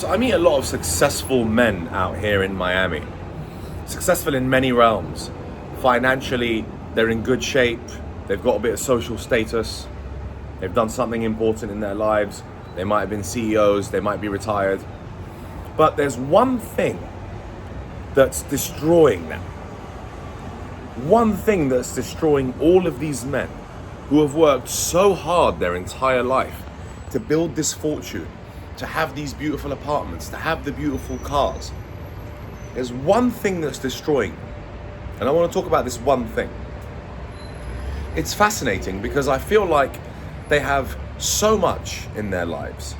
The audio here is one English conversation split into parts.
So I meet a lot of successful men out here in Miami. Successful in many realms. Financially, they're in good shape. They've got a bit of social status. They've done something important in their lives. They might have been CEOs. They might be retired. But there's one thing that's destroying them. One thing that's destroying all of these men who have worked so hard their entire life to build this fortune, to have these beautiful apartments, to have the beautiful cars. There's one thing that's destroying them. And I want to talk about this one thing. It's fascinating because I feel like they have so much in their lives,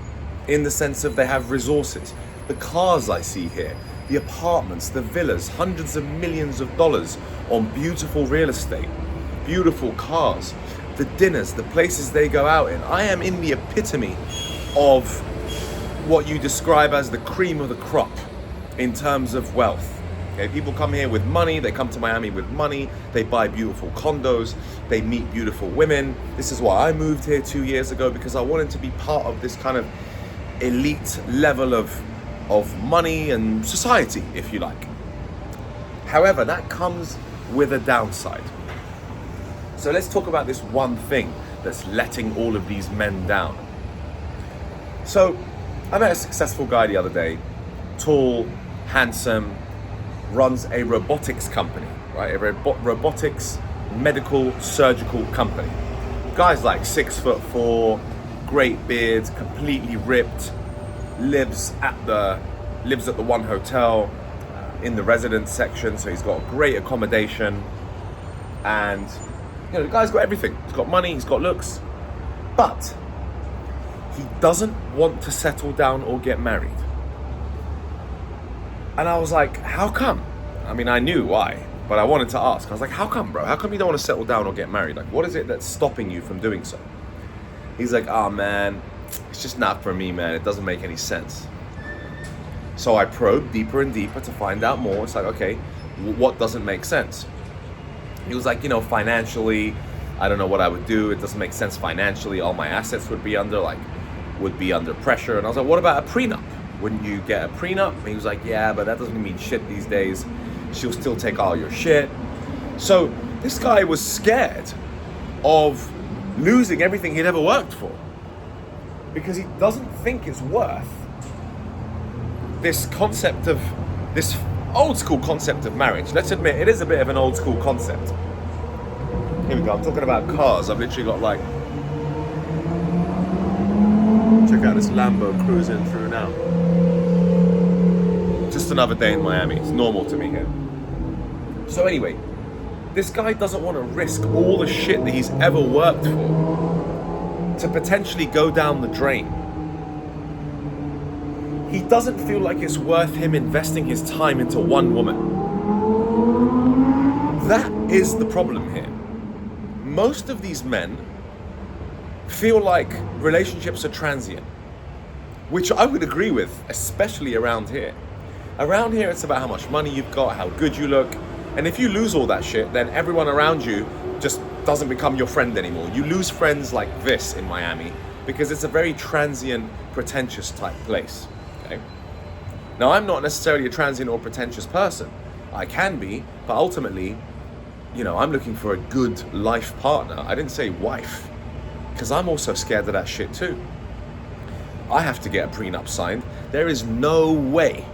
in the sense of they have resources. The cars I see here, the apartments, the villas, hundreds of millions of dollars on beautiful real estate, beautiful cars, the dinners, the places they go out in. I am in the epitome of what you describe as the cream of the crop in terms of wealth. Okay, people come here with money, they come to Miami with money, they buy beautiful condos, they meet beautiful women. This is why I moved here 2 years ago, because I wanted to be part of this kind of elite level of money and society, if you like. However, that comes with a downside. So let's talk about this one thing that's letting all of these men down. So I met a successful guy the other day, tall, handsome, runs a robotics company, right? A robotics medical surgical company. Guy's like 6'4", great beard, completely ripped, lives at the one hotel in the residence section, so he's got great accommodation, and the guy's got everything. He's got money, he's got looks, but he doesn't want to settle down or get married. And I was like, how come? I mean, I knew why, but I wanted to ask. I was like, how come, bro? How come you don't want to settle down or get married? Like, what is it that's stopping you from doing so? He's like, oh man, it's just not for me, man. It doesn't make any sense. So I probed deeper and deeper to find out more. It's like, okay, what doesn't make sense? He was like, financially, I don't know what I would do. It doesn't make sense financially. All my assets would be under pressure. And I was like, what about a prenup? Wouldn't you get a prenup? And he was like, yeah, but that doesn't mean shit these days. She'll still take all your shit. So this guy was scared of losing everything he'd ever worked for, because he doesn't think it's worth this old school concept of marriage. Let's admit, it is a bit of an old school concept. Here we go, I'm talking about cars. I've literally got check out this Lambo cruising through now. Just another day in Miami. It's normal to me here. So anyway, this guy doesn't want to risk all the shit that he's ever worked for to potentially go down the drain. He doesn't feel like it's worth him investing his time into one woman. That is the problem here. Most of these men feel like relationships are transient, which I would agree with, especially around here. Around here, it's about how much money you've got, how good you look. And if you lose all that shit, then everyone around you just doesn't become your friend anymore. You lose friends like this in Miami because it's a very transient, pretentious type place. Okay? Now, I'm not necessarily a transient or pretentious person. I can be, but ultimately, I'm looking for a good life partner. I didn't say wife, because I'm also scared of that shit too. I have to get a prenup signed. There is no way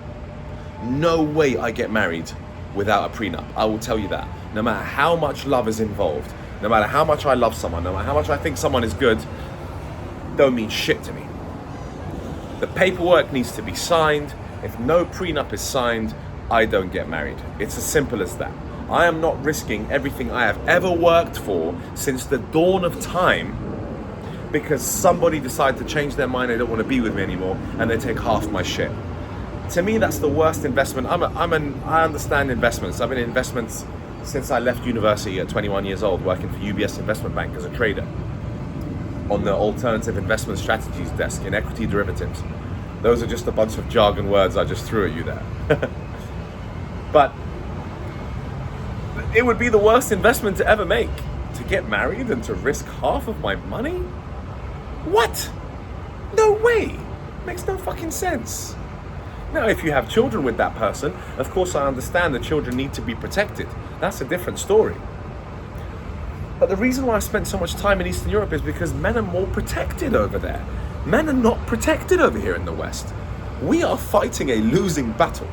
I get married without a prenup. I will tell you that. No matter how much love is involved, no matter how much I love someone, no matter how much I think someone is good, don't mean shit to me. The paperwork needs to be signed. If no prenup is signed, I don't get married. It's as simple as that. I am not risking everything I have ever worked for since the dawn of time because somebody decided to change their mind, they don't want to be with me anymore, and they take half my shit. To me, that's the worst investment. I understand investments. I've been in investments since I left university at 21 years old, working for UBS Investment Bank as a trader on the alternative investment strategies desk in equity derivatives. Those are just a bunch of jargon words I just threw at you there. But it would be the worst investment to ever make, to get married and to risk half of my money? What? No way. Makes no fucking sense. Now, if you have children with that person, of course I understand the children need to be protected. That's a different story. But the reason why I spent so much time in Eastern Europe is because men are more protected over there. Men are not protected over here in the West. We are fighting a losing battle.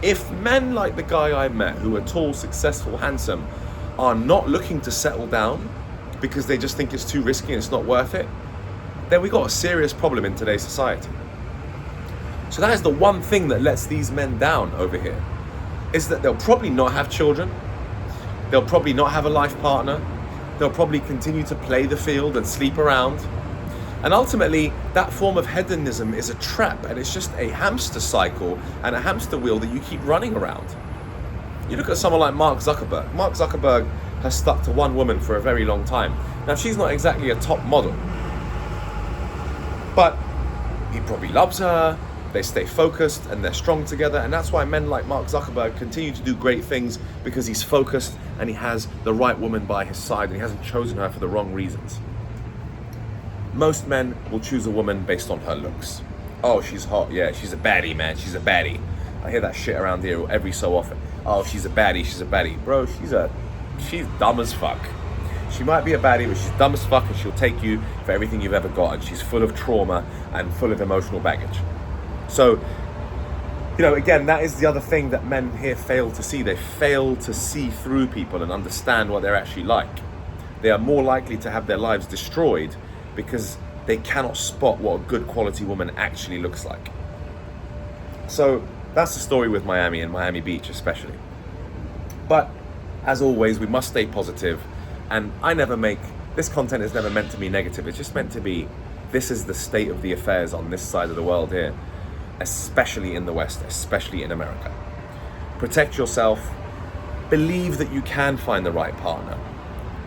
If men like the guy I met, who are tall, successful, handsome, are not looking to settle down because they just think it's too risky and it's not worth it, then we got a serious problem in today's society. So that is the one thing that lets these men down over here, is that they'll probably not have children, they'll probably not have a life partner, they'll probably continue to play the field and sleep around. And ultimately, that form of hedonism is a trap, and it's just a hamster cycle and a hamster wheel that you keep running around. You look at someone like Mark Zuckerberg. Mark Zuckerberg has stuck to one woman for a very long time. Now, she's not exactly a top model, but he probably loves her, they stay focused, and they're strong together, and that's why men like Mark Zuckerberg continue to do great things, because he's focused and he has the right woman by his side and he hasn't chosen her for the wrong reasons. Most men will choose a woman based on her looks. Oh, she's hot, yeah, she's a baddie, man, she's a baddie. I hear that shit around here every so often. Oh, she's a baddie, she's a baddie. Bro, she's dumb as fuck. She might be a baddie, but she's dumb as fuck, and she'll take you for everything you've ever got, and she's full of trauma and full of emotional baggage. So, again, that is the other thing that men here fail to see. They fail to see through people and understand what they're actually like. They are more likely to have their lives destroyed because they cannot spot what a good quality woman actually looks like. So that's the story with Miami and Miami Beach especially. But as always, we must stay positive, and this content is never meant to be negative. It's just meant to be, this is the state of the affairs on this side of the world here, especially in the West, especially in America. Protect yourself. Believe that you can find the right partner.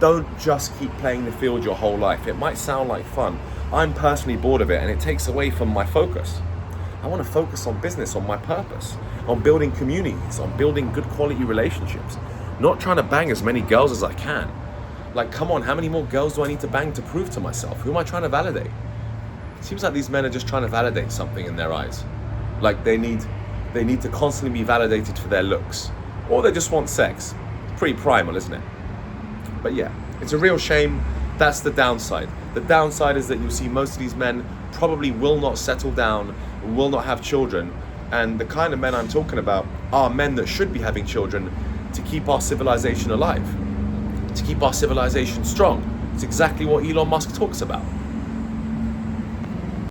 Don't just keep playing the field your whole life. It might sound like fun. I'm personally bored of it, and it takes away from my focus. I want to focus on business, on my purpose, on building communities, on building good quality relationships, not trying to bang as many girls as I can. Like, come on, how many more girls do I need to bang to prove to myself? Who am I trying to validate? It seems like these men are just trying to validate something in their eyes. Like they need to constantly be validated for their looks, or they just want sex. It's pretty primal, isn't it? But yeah, it's a real shame. That's the downside. The downside is that you'll see most of these men probably will not settle down, will not have children, and the kind of men I'm talking about are men that should be having children to keep our civilization alive, to keep our civilization strong. It's exactly what Elon Musk talks about.